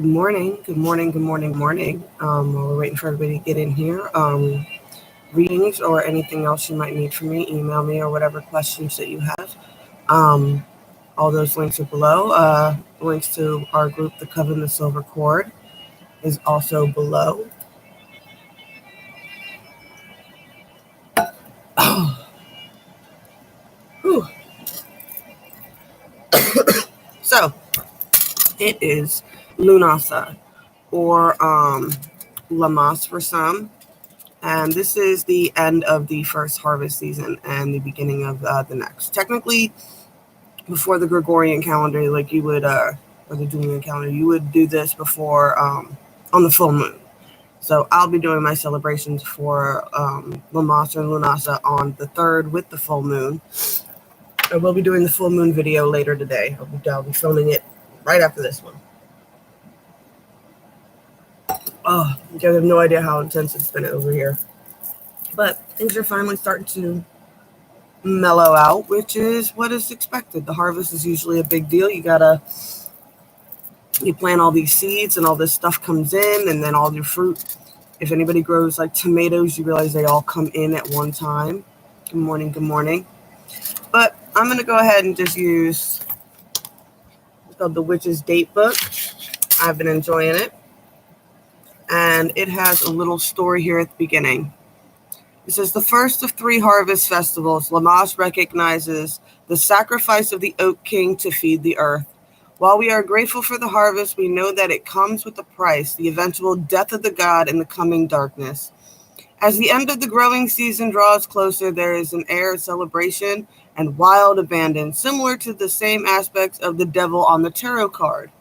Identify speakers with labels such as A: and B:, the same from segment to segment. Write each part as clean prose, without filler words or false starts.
A: Good morning. Good morning. Good morning. Good morning. While we're waiting for everybody to get in here, readings or anything else you might need from me, email me or whatever questions that you have. Um, all those links are below. Links to our group, the Coven, the Silver Cord, is also below. Whew. So it is Lunasa or Lammas for some. And this is the end of the first harvest season and the beginning of the next. Technically, before the Gregorian calendar, like you would, or the Julian calendar, you would do this before on the full moon. So I'll be doing my celebrations for Lammas and Lunasa on the 3rd with the full moon. I will be doing the full moon video later today. I'll be filming it right after this one. Oh, you guys have no idea how intense it's been over here. But things are finally starting to mellow out, which is what is expected. The harvest is usually a big deal. You plant all these seeds and all this stuff comes in, and then all your fruit. If anybody grows like tomatoes, you realize they all come in at one time. Good morning, good morning. But I'm going to go ahead and just use the Witch's Date Book. I've been enjoying it. And it has a little story here at the beginning. It says, the first of 3 harvest festivals, Lammas recognizes the sacrifice of the Oak King to feed the earth. While we are grateful for the harvest, we know that it comes with a price, the eventual death of the god and the coming darkness. As the end of the growing season draws closer, there is an air of celebration and wild abandon, similar to the same aspects of the devil on the tarot card,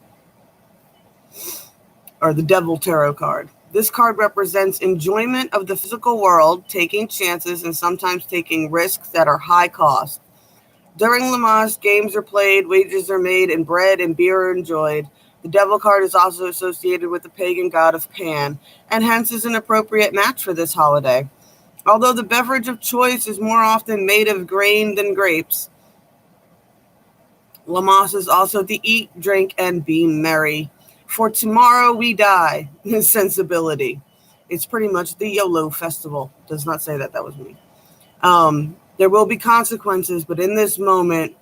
A: or the devil tarot card. This card represents enjoyment of the physical world, taking chances and sometimes taking risks that are high cost. During Lammas, games are played, wagers are made, and bread and beer are enjoyed. The devil card is also associated with the pagan god of Pan, and hence is an appropriate match for this holiday. Although the beverage of choice is more often made of grain than grapes, Lammas is also to eat, drink, and be merry. For tomorrow we die, sensibility. It's pretty much the YOLO festival. Does not say that was me. There will be consequences, but in this moment,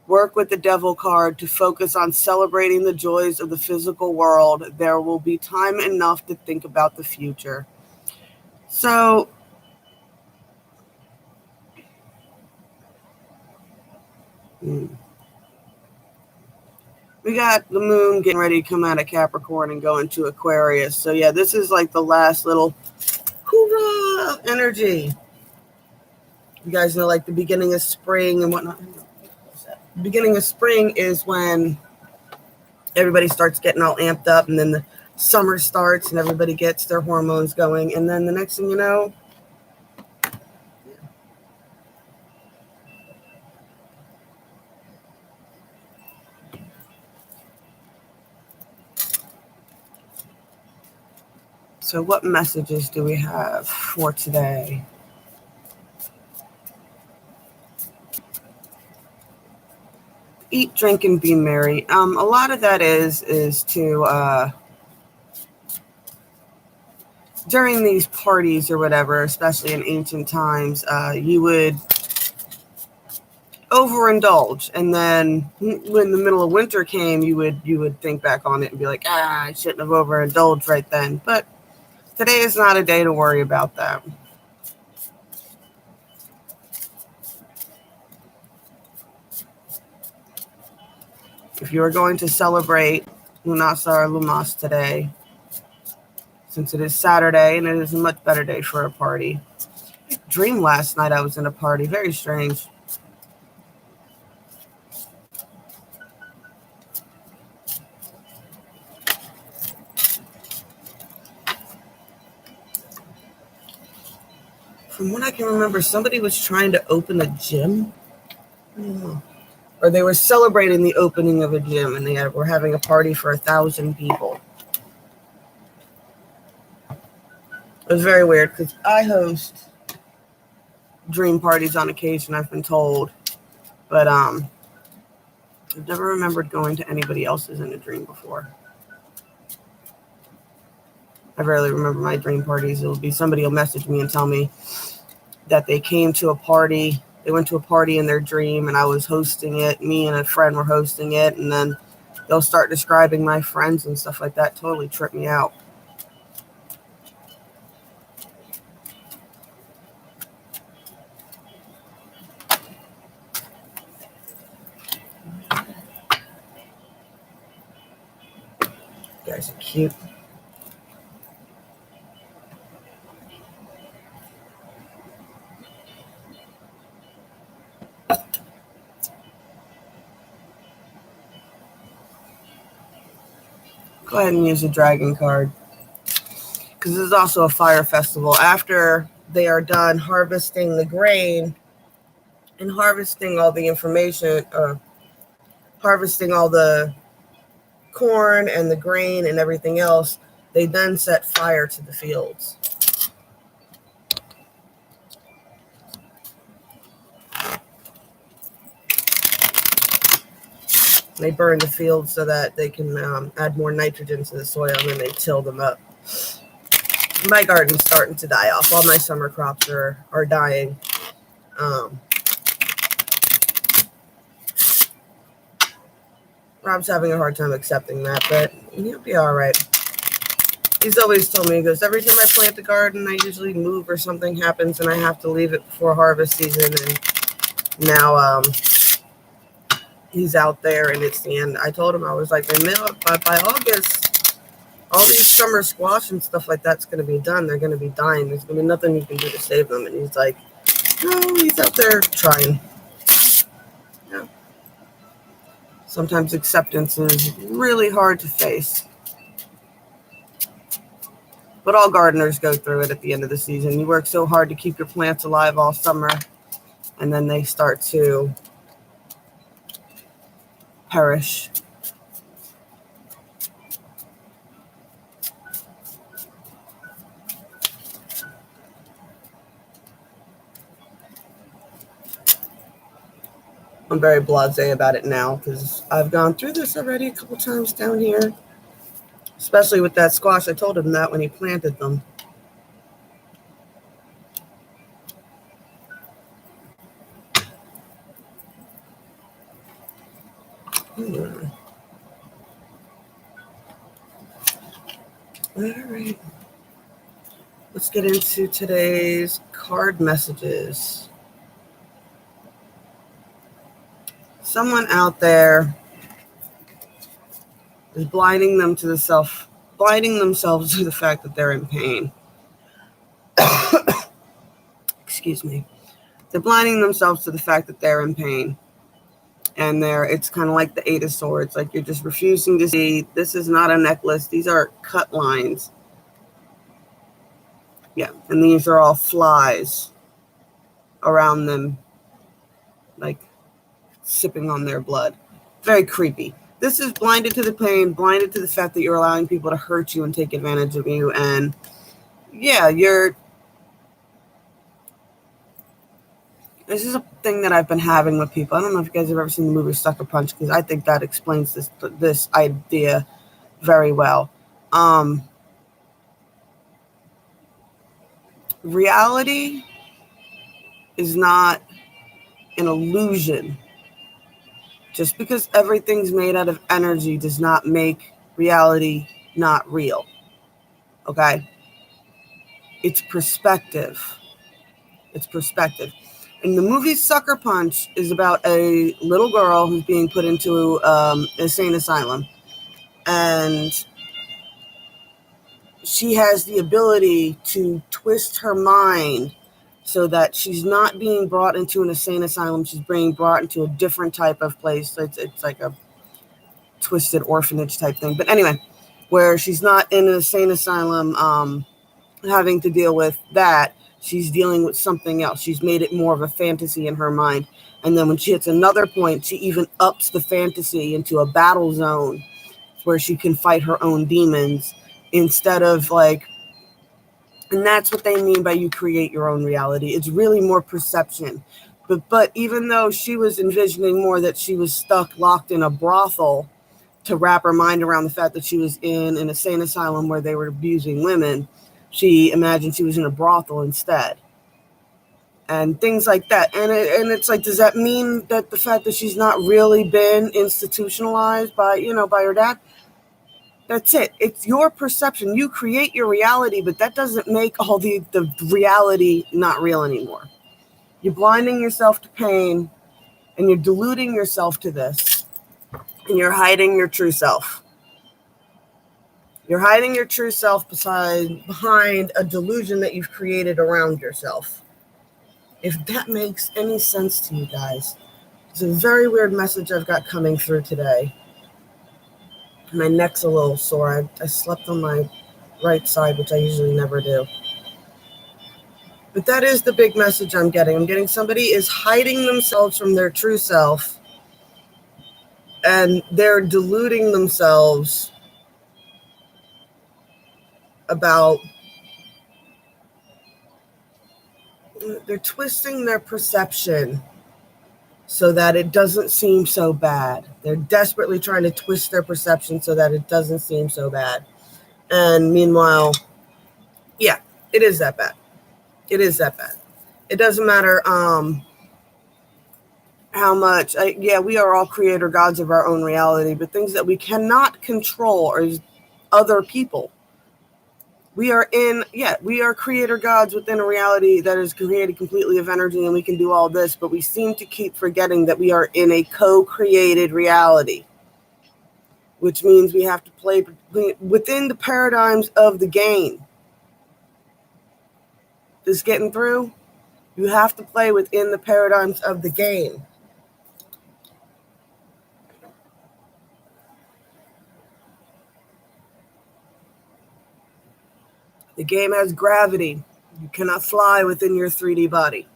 A: work with the devil card to focus on celebrating the joys of the physical world. There will be time enough to think about the future. So, we got the moon getting ready to come out of Capricorn and go into Aquarius. So, yeah, this is like the last little hoorah energy. You guys know, like the beginning of spring and whatnot. The beginning of spring is when everybody starts getting all amped up, and then the summer starts and everybody gets their hormones going. And then the next thing you know, so what messages do we have for today? Eat, drink, and be merry. A lot of that is to during these parties or whatever, especially in ancient times, you would overindulge, and then when the middle of winter came, you would think back on it and be like, I shouldn't have overindulged right then. But today is not a day to worry about that. If you are going to celebrate Lunasa or Lammas today, since it is Saturday and it is a much better day for a party. I dreamed last night I was in a party. Very strange. From what I can remember, somebody was trying to open a gym. I don't know. Or they were celebrating the opening of a gym, and they were having a party for 1,000 people. It was very weird because I host dream parties on occasion, I've been told. But I've never remembered going to anybody else's in a dream before. I rarely remember my dream parties. It'll be somebody will message me and tell me that they came to a party. They went to a party in their dream and I was hosting it. Me and a friend were hosting it. And then they'll start describing my friends and stuff like that. Totally trip me out. You guys are cute. Go ahead and use a dragon card. Because this is also a fire festival. After they are done harvesting the grain and harvesting all the information, harvesting all the corn and the grain and everything else, they then set fire to the fields. They burn the fields so that they can add more nitrogen to the soil, and then they till them up. My garden's starting to die off. All my summer crops are dying. Rob's having a hard time accepting that, but he'll be all right. He's always told me, he goes, every time I plant a garden, I usually move or something happens, and I have to leave it before harvest season. And now he's out there, and it's the end. I told him, I was like, by August, all these summer squash and stuff like that's going to be done. They're going to be dying. There's going to be nothing you can do to save them. And he's like, no, he's out there trying. Yeah. Sometimes acceptance is really hard to face. But all gardeners go through it at the end of the season. You work so hard to keep your plants alive all summer, and then they start to perish. I'm very blasé about it now because I've gone through this already a couple times down here, especially with that squash. I told him that when he planted them. All right. Let's get into today's card messages. Someone out there is blinding themselves to the fact that they're in pain. Excuse me. They're blinding themselves to the fact that they're in pain. And it's kind of like the Eight of Swords. Like you're just refusing to see, this is not a necklace. These are cut lines. Yeah. And these are all flies around them, like sipping on their blood. Very creepy. This is blinded to the pain, blinded to the fact that you're allowing people to hurt you and take advantage of you. And yeah, this is a thing that I've been having with people. I don't know if you guys have ever seen the movie Sucker Punch, because I think that explains this idea very well. Reality is not an illusion. Just because everything's made out of energy does not make reality not real. Okay? It's perspective. It's perspective. And the movie Sucker Punch is about a little girl who's being put into an insane asylum. And she has the ability to twist her mind so that she's not being brought into an insane asylum. She's being brought into a different type of place. It's like a twisted orphanage type thing. But anyway, where she's not in an insane asylum having to deal with that. She's dealing with something else. She's made it more of a fantasy in her mind. And then when she hits another point, she even ups the fantasy into a battle zone where she can fight her own demons instead of like, and that's what they mean by you create your own reality. It's really more perception. But even though she was envisioning more that she was locked in a brothel to wrap her mind around the fact that she was in an insane asylum where they were abusing women. She imagined she was in a brothel instead. And things like that. And it's like, does that mean that the fact that she's not really been institutionalized by her dad? That's it. It's your perception. You create your reality, but that doesn't make all the reality not real anymore. You're blinding yourself to pain, and you're deluding yourself to this, and you're hiding your true self. You're hiding your true self behind a delusion that you've created around yourself. If that makes any sense to you guys. It's a very weird message I've got coming through today. My neck's a little sore. I slept on my right side, which I usually never do. But that is the big message I'm getting. I'm getting somebody is hiding themselves from their true self, and they're deluding themselves about, they're twisting their perception so that it doesn't seem so bad. They're desperately trying to twist their perception so that it doesn't seem so bad. And meanwhile, yeah, it is that bad. It is that bad. It doesn't matter how much, we are all creator gods of our own reality, but things that we cannot control are other people. We are creator gods within a reality that is created completely of energy, and we can do all this, but we seem to keep forgetting that we are in a co-created reality, which means we have to play within the paradigms of the game. This getting through? You have to play within the paradigms of the game. The game has gravity. You cannot fly within your 3D body.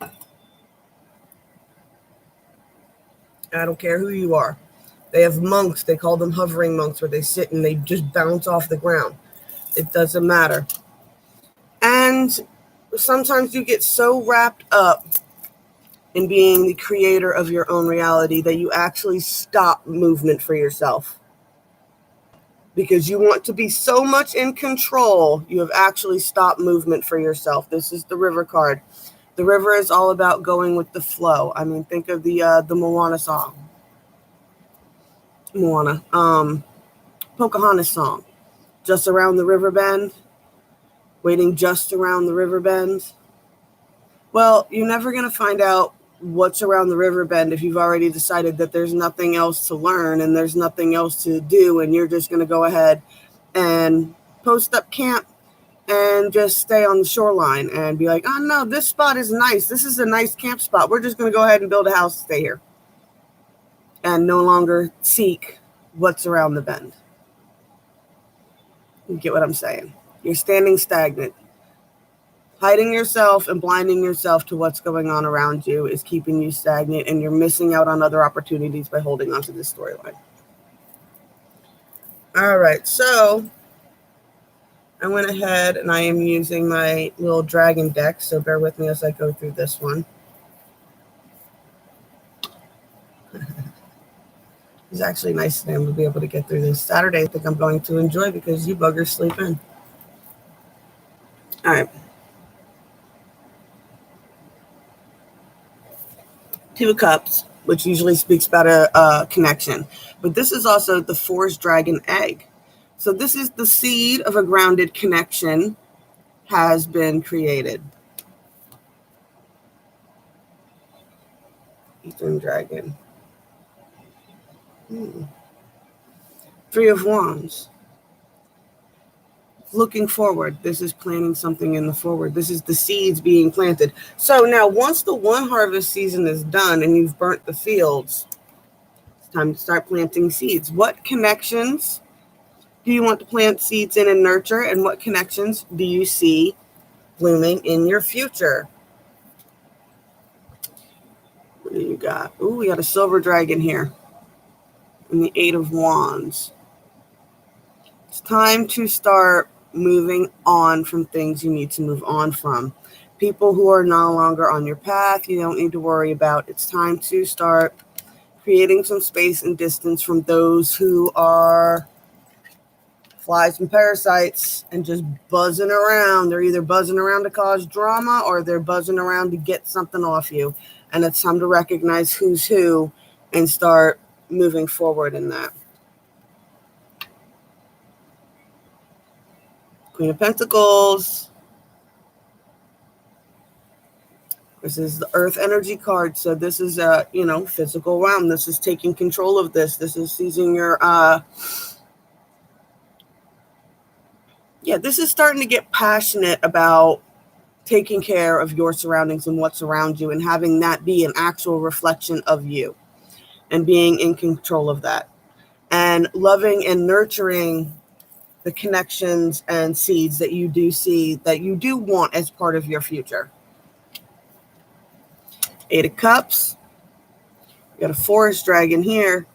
A: I don't care who you are. They have monks. They call them hovering monks, where they sit and they just bounce off the ground. It doesn't matter. And sometimes you get so wrapped up in being the creator of your own reality that you actually stop movement for yourself. Because you want to be so much in control, you have actually stopped movement for yourself. This is the river card. The river is all about going with the flow. I mean, think of the Moana song. Pocahontas song. Just around the river bend. Waiting just around the river bend. Well, you're never going to find out what's around the river bend if you've already decided that there's nothing else to learn and there's nothing else to do, and you're just going to go ahead and post up camp and just stay on the shoreline and be like, oh no, this spot is nice. This is a nice camp spot. We're just going to go ahead and build a house and stay here. And no longer seek what's around the bend. You get what I'm saying? You're standing stagnant. Hiding yourself and blinding yourself to what's going on around you is keeping you stagnant, and you're missing out on other opportunities by holding on to this storyline. All right, so I went ahead and I am using my little dragon deck, so bear with me as I go through this one. It's actually nice to be able to get through this Saturday. I think I'm going to enjoy because you buggers sleep in. All right. Two of Cups, which usually speaks about a connection. But this is also the Forest Dragon egg. So this is the seed of a grounded connection has been created. Ethan Dragon. Three of Wands. Looking forward. This is planting something in the forward. This is the seeds being planted. So now once the one harvest season is done and you've burnt the fields, it's time to start planting seeds. What connections do you want to plant seeds in and nurture? And what connections do you see blooming in your future? What do you got? Ooh, we got a silver dragon here. And the Eight of Wands. It's time to start moving on from things you need to move on from. people who are no longer on your path, you don't need to worry about. It's time to start creating some space and distance from those who are flies and parasites and just buzzing around. They're either buzzing around to cause drama or they're buzzing around to get something off you. And it's time to recognize who's who and start moving forward in that. Queen of Pentacles. This is the Earth energy card. So this is a, physical realm. This is taking control of this. This is seizing your, this is starting to get passionate about taking care of your surroundings and what's around you and having that be an actual reflection of you and being in control of that and loving and nurturing the connections and seeds that you do see that you do want as part of your future. 8 of Cups. We got a forest dragon here.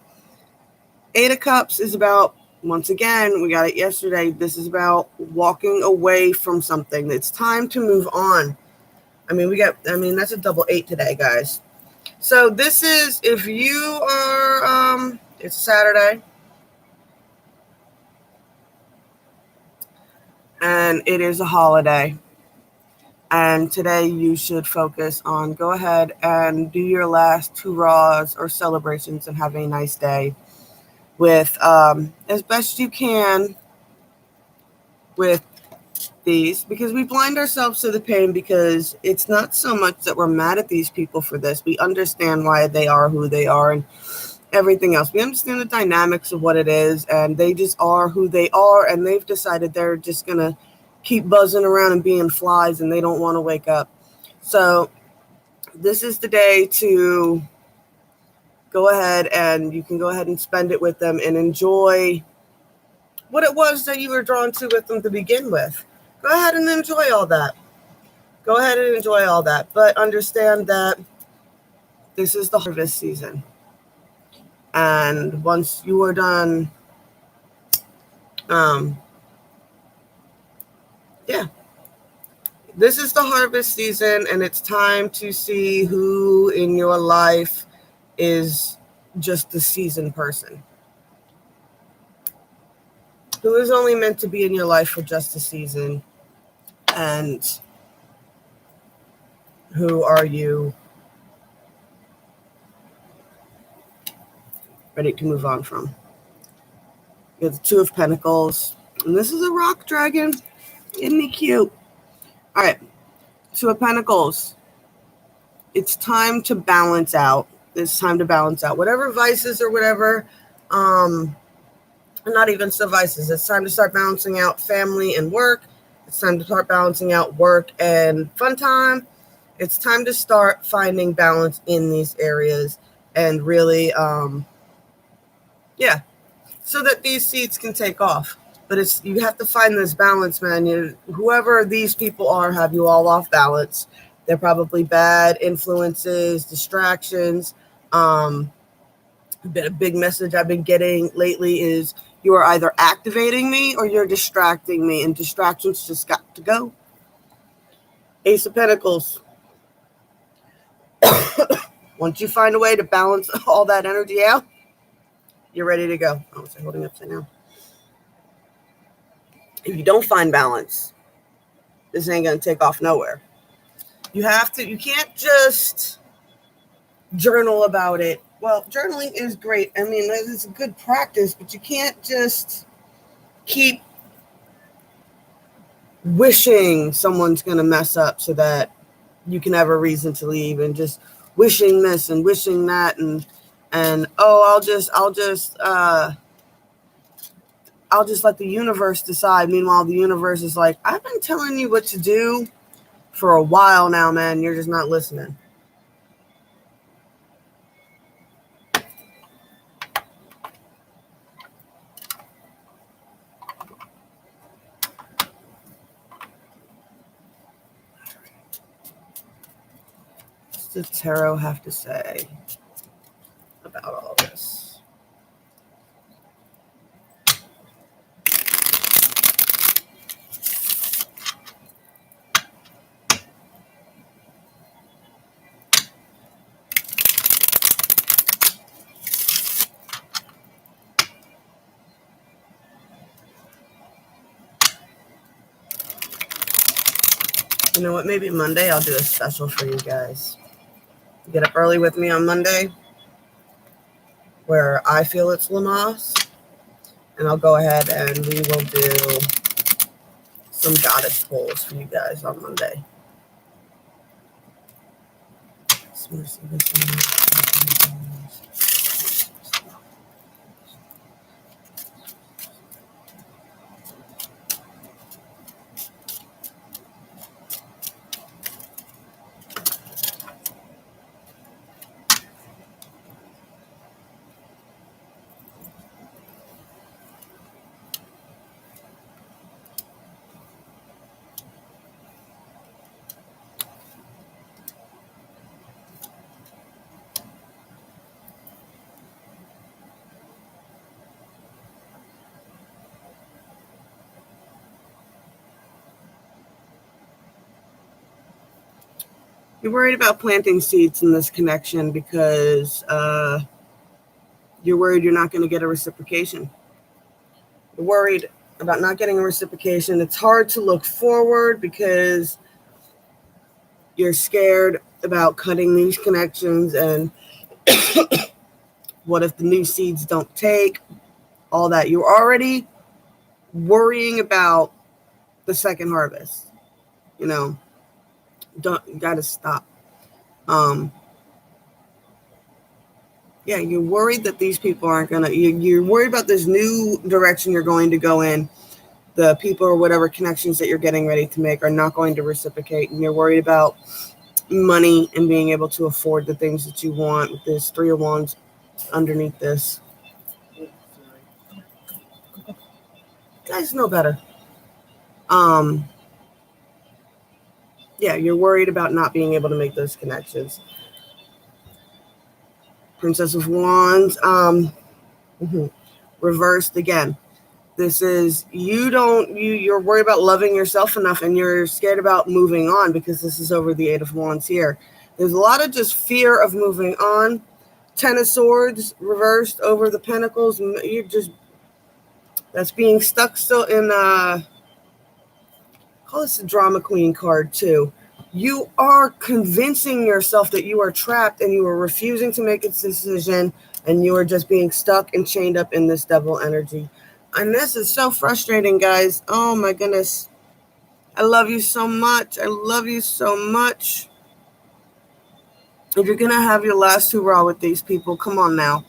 A: 8 of Cups is about, once again, we got it yesterday. This is about walking away from something. It's time to move on. That's a double 8 today, guys. So this is, if you are, it's Saturday. And it is a holiday. And today you should focus on, go ahead and do your last hurrahs or celebrations and have a nice day with, as best you can with these, because we blind ourselves to the pain, because it's not so much that we're mad at these people for this. We understand why they are who they are and everything else. We understand the dynamics of what it is, and they just are who they are, and they've decided they're just going to keep buzzing around and being flies, and they don't want to wake up. So this is the day to go ahead, and you can go ahead and spend it with them and enjoy what it was that you were drawn to with them to begin with. Go ahead and enjoy all that. Go ahead and enjoy all that. But understand that this is the harvest season. And once you are done, this is the harvest season, and it's time to see who in your life is just the seasoned person. Who is only meant to be in your life for just a season, and who are you ready to move on from? You have the 2 of Pentacles, and this is a rock dragon. Isn't he cute? All right, 2 of Pentacles. It's time to balance out. It's time to balance out whatever vices or whatever, not even so vices. It's time to start balancing out family and work. It's time to start balancing out work and fun time. It's time to start finding balance in these areas and really, so that these seeds can take off. But you have to find this balance, man. Whoever these people are have you all off balance. They're probably bad influences, distractions. A big message I've been getting lately is you are either activating me or you're distracting me, and distractions just got to go. Ace of Pentacles. Once you find a way to balance all that energy out, you're ready to go. Oh, it's holding upside down. If you don't find balance, this ain't going to take off nowhere. You can't just journal about it. Well, journaling is great. It's a good practice, but you can't just keep wishing someone's going to mess up so that you can have a reason to leave, and just wishing this and wishing that. And I'll just let the universe decide. Meanwhile, the universe is like, I've been telling you what to do for a while now, man. You're just not listening. What does the tarot have to say about all this? You know what? Maybe Monday I'll do a special for you guys. Get up early with me on Monday, where I feel it's Lammas, and I'll go ahead and we will do some goddess pulls for you guys on Monday. You're worried about planting seeds in this connection because you're worried you're not going to get a reciprocation. You're worried about not getting a reciprocation. It's hard to look forward because you're scared about cutting these connections and what if the new seeds don't take, all that. You're already worrying about the second harvest. You know, you gotta stop. Yeah, you're worried that these people aren't gonna. You're worried about this new direction you're going to go in. The people or whatever connections that you're getting ready to make are not going to reciprocate, and you're worried about money and being able to afford the things that you want. With this 3 of Wands underneath this, you guys know better. Yeah, you're worried about not being able to make those connections. Princess of Wands, reversed again. This is you're worried about loving yourself enough, and you're scared about moving on because this is over the 8 of Wands here. There's a lot of just fear of moving on. 10 of Swords reversed over the Pentacles. That's being stuck still in call this a drama queen card too. You are convincing yourself that you are trapped and you are refusing to make a decision, and you are just being stuck and chained up in this devil energy. And this is so frustrating, guys. Oh my goodness. I love you so much. I love you so much. If you're going to have your last hurrah with these people, come on now.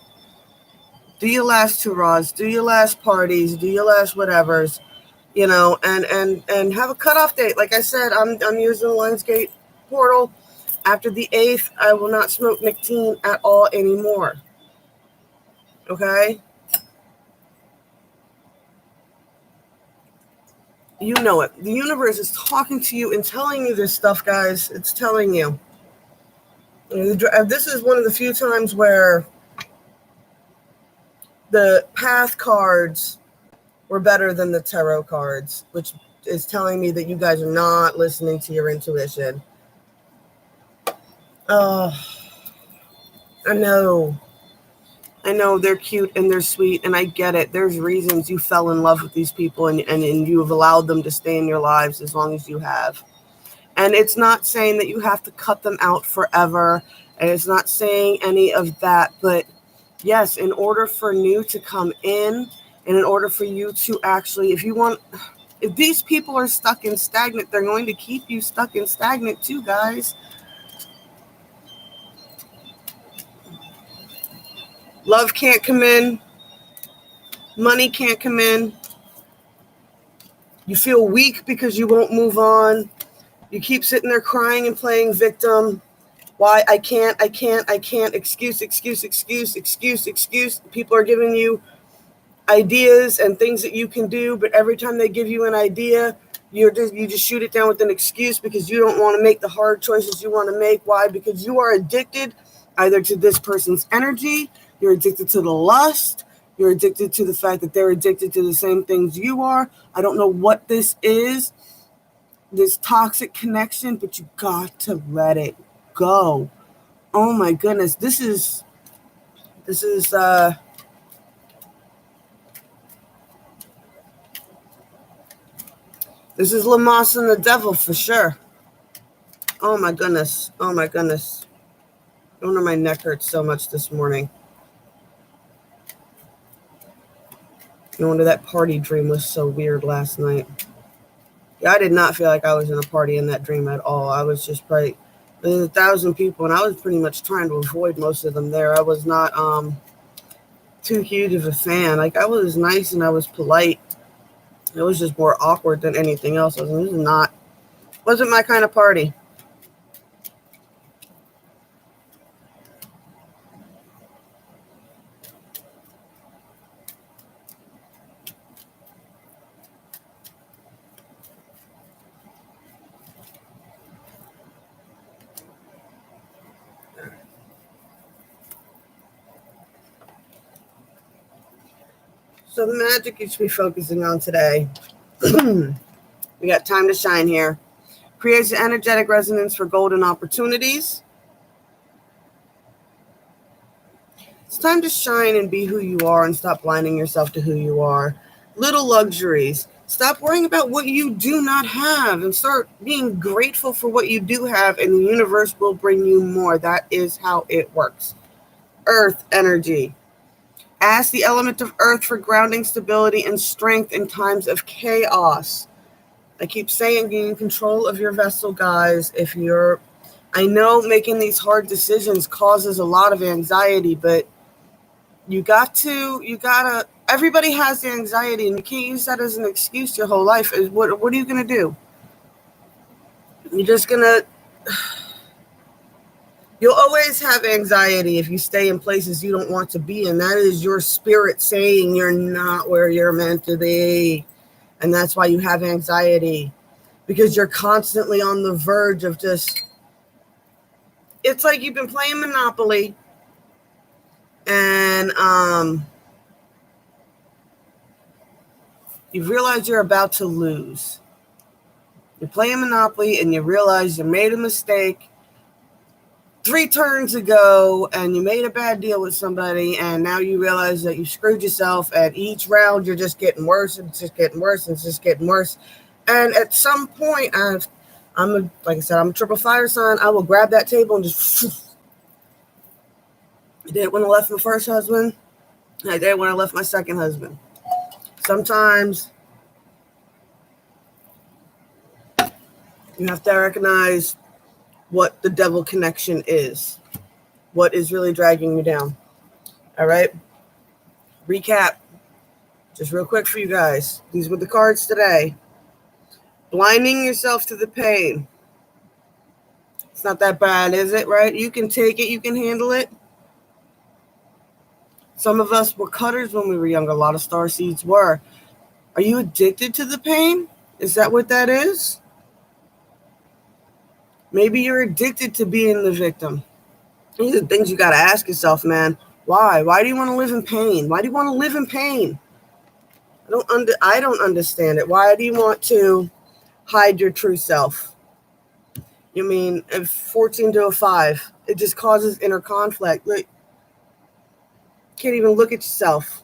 A: Do your last hurrahs. Do your last parties. Do your last whatevers. You know, and have a cutoff date. Like I said, I'm using the Lionsgate portal. After the 8th, I will not smoke nicotine at all anymore. Okay? You know it. The universe is talking to you and telling you this stuff, guys. It's telling you. This is one of the few times where the path cards were better than the tarot cards, which is telling me that you guys are not listening to your intuition. Oh, I know they're cute and they're sweet, and I get it. There's reasons you fell in love with these people, and you have allowed them to stay in your lives as long as you have. And it's not saying that you have to cut them out forever, and it's not saying any of that, but yes, in order for new to come in, and in order for you to actually, if these people are stuck and stagnant, they're going to keep you stuck and stagnant too, guys. Love can't come in. Money can't come in. You feel weak because you won't move on. You keep sitting there crying and playing victim. Why? I can't. Excuse. People are giving you ideas and things that you can do, but every time they give you an idea, you just shoot it down with an excuse because you don't want to make the hard choices you want to make. Why? Because you are addicted either to this person's energy, you're addicted to the lust, you're addicted to the fact that they're addicted to the same things you are. I don't know what this is, this toxic connection, but you got to let it go. Oh my goodness, this is Lammas and the devil for sure. Oh my goodness. Oh my goodness. No wonder my neck hurts so much this morning. No wonder that party dream was so weird last night. Yeah, I did not feel like I was in a party in that dream at all. I was just there's 1,000 people, and I was pretty much trying to avoid most of them there. I was not too huge of a fan. Like, I was nice and I was polite. It was just more awkward than anything else. Wasn't my kind of party. So the magic you should be focusing on today. We got time to shine here. Creates an energetic resonance for golden opportunities. It's time to shine and be who you are and stop blinding yourself to who you are. Little luxuries. Stop worrying about what you do not have and start being grateful for what you do have, and the universe will bring you more. That is how it works. Earth energy. Ask the element of earth for grounding, stability, and strength in times of chaos. I keep saying, be in control of your vessel, guys. I know making these hard decisions causes a lot of anxiety, but everybody has the anxiety, and you can't use that as an excuse your whole life. What are you going to do? You're just going to, you'll always have anxiety if you stay in places you don't want to be in. That is your spirit saying you're not where you're meant to be. And that's why you have anxiety, because you're constantly on the verge of it's like you've been playing Monopoly and you realize you're about to lose. You're playing Monopoly and you realize you made a mistake 3 turns ago and you made a bad deal with somebody, and now you realize that you screwed yourself, and each round you're just getting worse and it's just getting worse and it's just getting worse. And at some point, like I said, I'm a triple fire sign. I will grab that table and just I did it when I left my first husband. I did it when I left my second husband. Sometimes you have to recognize what the devil connection is, what is really dragging you down. All right. Recap. Just real quick for you guys. These were the cards today. Blinding yourself to the pain. It's not that bad, is it? Right? You can take it. You can handle it. Some of us were cutters when we were younger. A lot of starseeds were. Are you addicted to the pain? Is that what that is? Maybe you're addicted to being the victim. These are things you got to ask yourself, man. Why? Why do you want to live in pain? Why do you want to live in pain? I don't understand it. Why do you want to hide your true self? You mean, if 14 to a 5, it just causes inner conflict. Like, can't even look at yourself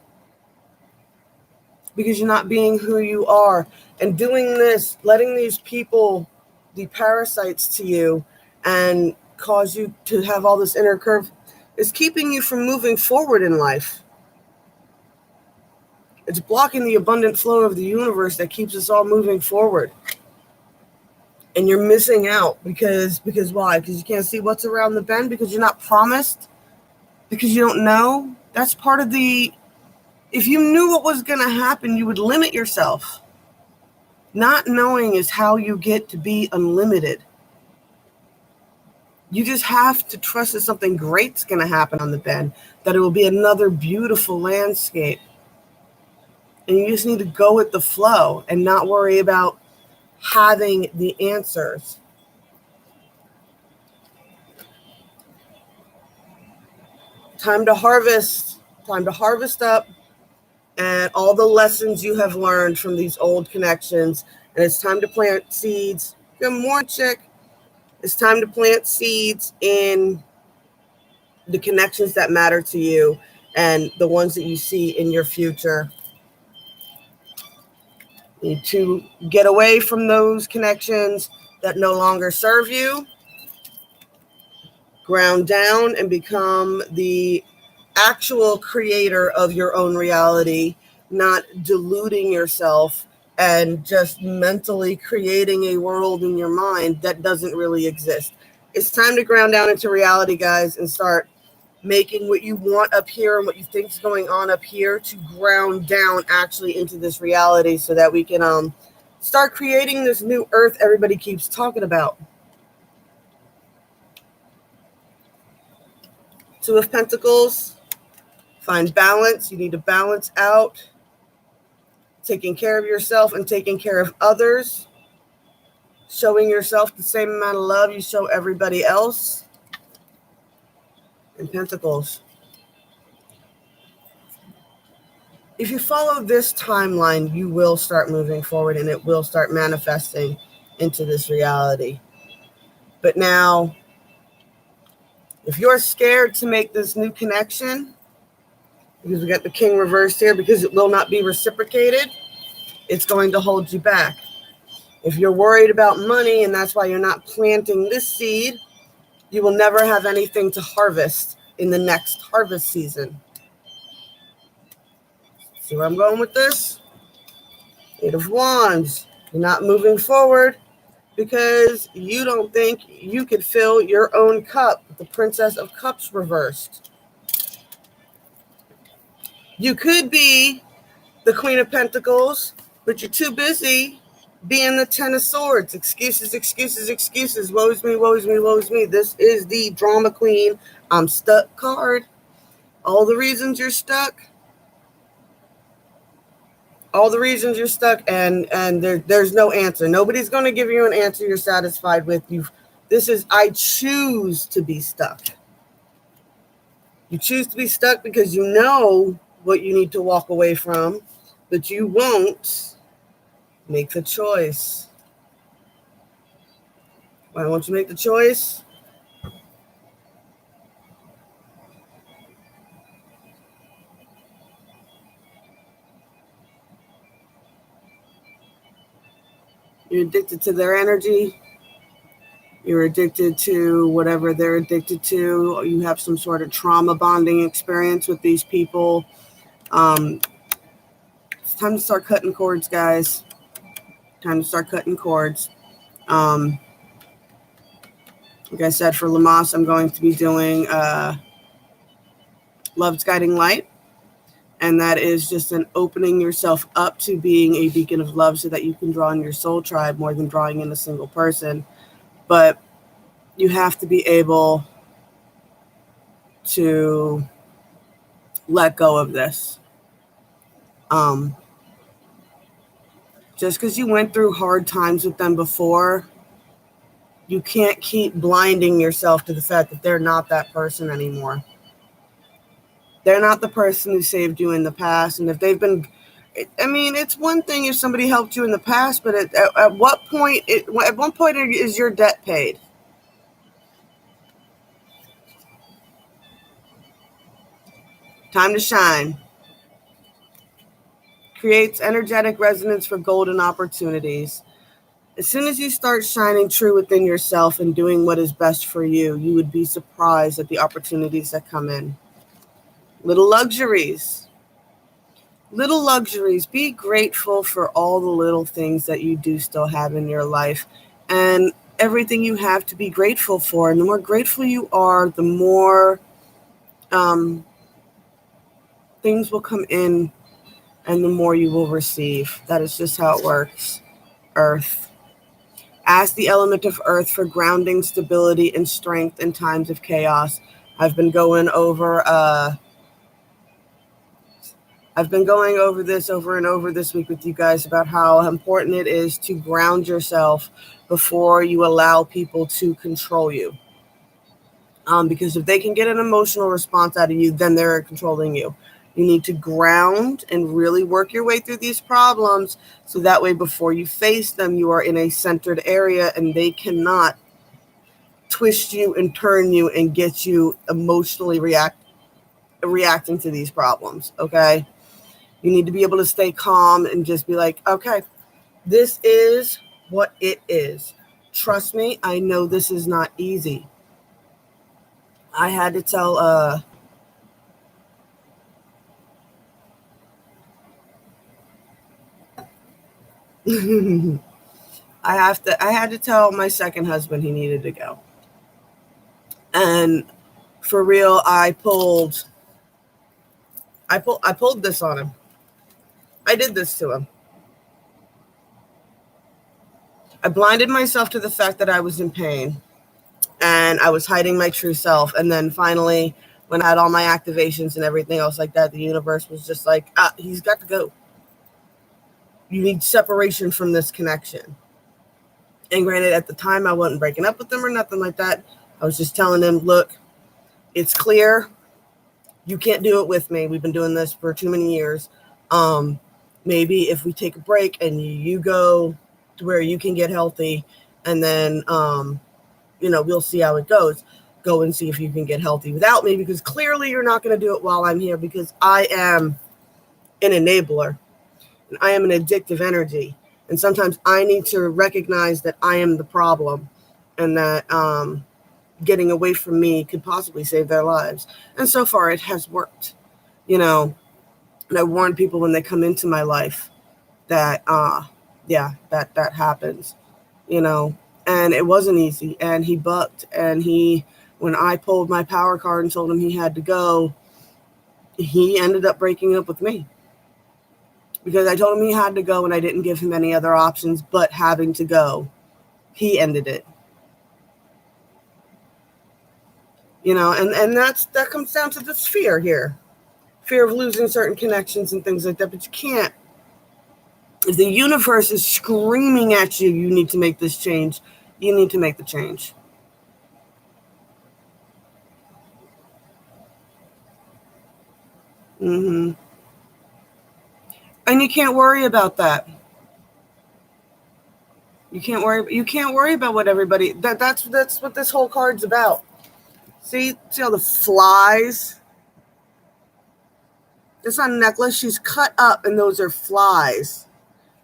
A: because you're not being who you are. And doing this, letting these people be parasites to you and cause you to have all this inner curve, is keeping you from moving forward in life. It's blocking the abundant flow of the universe that keeps us all moving forward. And you're missing out because why? Because you can't see what's around the bend, because you're not promised, because you don't know. That's part of if you knew what was going to happen, you would limit yourself. Not knowing is how you get to be unlimited. You just have to trust that something great's going to happen on the bend, that it will be another beautiful landscape. And you just need to go with the flow and not worry about having the answers. Time to harvest up, and all the lessons you have learned from these old connections. And it's time to plant seeds. Good morning, chick. It's time to plant seeds in the connections that matter to you and the ones that you see in your future. You need to get away from those connections that no longer serve you Ground down and become the actual creator of your own reality, not deluding yourself and just mentally creating a world in your mind that doesn't really exist. It's time to ground down into reality, guys, and start making what you want up here and what you think is going on up here to ground down actually into this reality so that we can start creating this new earth everybody keeps talking about. Two of Pentacles. Find balance. You need to balance out taking care of yourself and taking care of others. Showing yourself the same amount of love you show everybody else. And Pentacles. If you follow this timeline, you will start moving forward and it will start manifesting into this reality. But now, if you're scared to make this new connection, because we got the King reversed here, because it will not be reciprocated, it's going to hold you back. If you're worried about money and that's why you're not planting this seed, you will never have anything to harvest in the next harvest season. See where I'm going with this? Eight of Wands. You're not moving forward because you don't think you could fill your own cup. The Princess of Cups reversed. You could be the Queen of Pentacles, but you're too busy being the Ten of Swords. Excuses, excuses, excuses. Woe is me, woe is me, woe is me. This is the Drama Queen I'm stuck card. All the reasons you're stuck. All the reasons you're stuck, and there's no answer. Nobody's going to give you an answer you're satisfied with. This is, I choose to be stuck. You choose to be stuck because you know what you need to walk away from, but you won't make the choice. Why won't you make the choice? You're addicted to their energy. You're addicted to whatever they're addicted to. You have some sort of trauma bonding experience with these people. It's time to start cutting cords, guys. Time to start cutting cords. Like I said, for Lammas, I'm going to be doing Love's Guiding Light. And that is just an opening yourself up to being a beacon of love so that you can draw in your soul tribe more than drawing in a single person. But you have to be able to let go of this. Just because you went through hard times with them before, you can't keep blinding yourself to the fact that they're not that person anymore. They're not the person who saved you in the past. And if they've been, I mean, it's one thing if somebody helped you in the past, but at what point, at one point is your debt paid? Time to shine. Creates energetic resonance for golden opportunities. As soon as you start shining true within yourself and doing what is best for you, you would be surprised at the opportunities that come in. Little luxuries. Little luxuries. Be grateful for all the little things that you do still have in your life and everything you have to be grateful for. And the more grateful you are, the more things will come in and the more you will receive. That is just how it works. Earth. Ask the element of earth for grounding, stability, and strength in times of chaos. I've been going over this over and over this week with you guys about how important it is to ground yourself before you allow people to control you. Because if they can get an emotional response out of you, then they're controlling you. You need to ground and really work your way through these problems so that way before you face them, you are in a centered area and they cannot twist you and turn you and get you emotionally reacting to these problems, okay? You need to be able to stay calm and just be like, okay, this is what it is. Trust me, I know this is not easy. I had to tell I had to tell my second husband he needed to go. And for real, I pulled this on him. I did this to him. I blinded myself to the fact that I was in pain and I was hiding my true self. And then finally, when I had all my activations and everything else like that, the universe was just like, he's got to go. You need separation from this connection. And granted, at the time, I wasn't breaking up with them or nothing like that. I was just telling them, look, it's clear. You can't do it with me. We've been doing this for too many years. Maybe if we take a break and you go to where you can get healthy, and then, we'll see how it goes. Go and see if you can get healthy without me, because clearly you're not going to do it while I'm here, because I am an enabler and I am an addictive energy. And sometimes I need to recognize that I am the problem and that getting away from me could possibly save their lives. And so far it has worked, and I warn people when they come into my life that, that happens, and it wasn't easy. And he bucked, and when I pulled my power card and told him he had to go, he ended up breaking up with me. Because I told him he had to go and I didn't give him any other options but having to go. He ended it. And that comes down to this fear here. Fear of losing certain connections and things like that. But you can't. If the universe is screaming at you, you need to make this change. You need to make the change. And you can't worry about that. You can't worry about what everybody. That's what this whole card's about. See all the flies? This on necklace, she's cut up, and those are flies.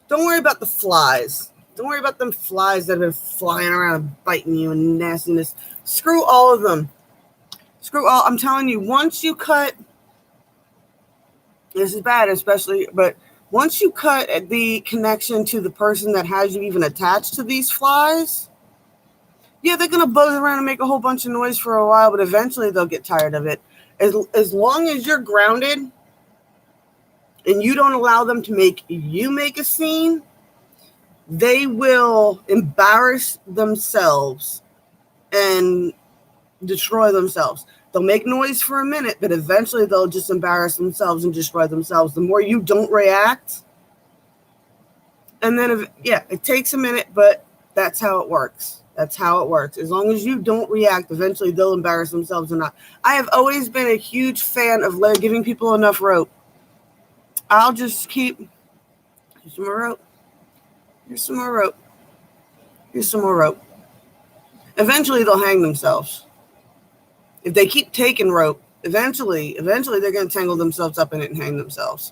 A: Don't worry about the flies. Don't worry about them flies that have been flying around and biting you and nastiness. Screw all of them. I'm telling you, once you cut, this is bad, but once you cut the connection to the person that has you even attached to these flies, yeah, they're going to buzz around and make a whole bunch of noise for a while, but eventually they'll get tired of it. As long as you're grounded and you don't allow them to make a scene, they will embarrass themselves and destroy themselves. They'll make noise for a minute, but eventually they'll just embarrass themselves and destroy themselves. The more you don't react, and then, it takes a minute, but that's how it works. That's how it works. As long as you don't react, eventually they'll embarrass themselves or not. I have always been a huge fan of giving people enough rope. I'll just here's some more rope. Here's some more rope. Here's some more rope. Eventually they'll hang themselves. If they keep taking rope, eventually they're going to tangle themselves up in it and hang themselves.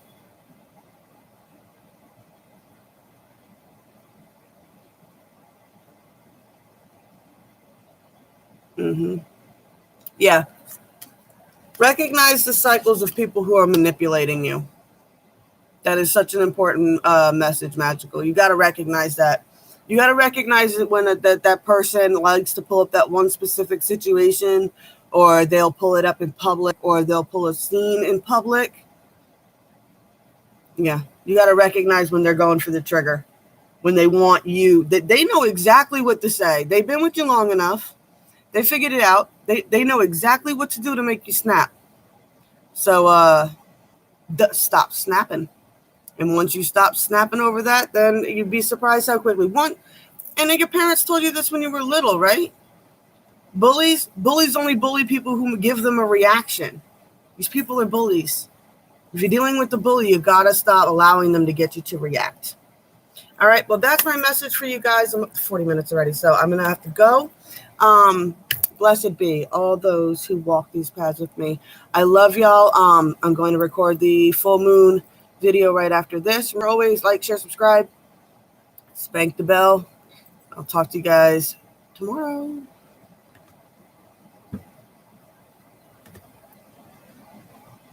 A: Yeah. Recognize the cycles of people who are manipulating you. That is such an important message, Magical. You got to recognize that. You got to recognize it when that person likes to pull up that one specific situation, or they'll pull it up in public, or they'll pull a scene in public. Yeah, you got to recognize when they're going for the trigger, when they want you. They know exactly what to say. They've been with you long enough. They figured it out. They know exactly what to do to make you snap. So stop snapping. And once you stop snapping over that, then you'd be surprised how quickly. And then your parents told you this when you were little, right? Bullies only bully people who give them a reaction. These people are bullies. If you're dealing with the bully, you got to stop allowing them to get you to react. All right, well, that's my message for you guys. I'm up to 40 minutes already, so I'm going to have to go. Blessed be all those who walk these paths with me. I love y'all. I'm going to record the full moon video right after this. Remember, always like, share, subscribe, spank the bell. I'll talk to you guys tomorrow.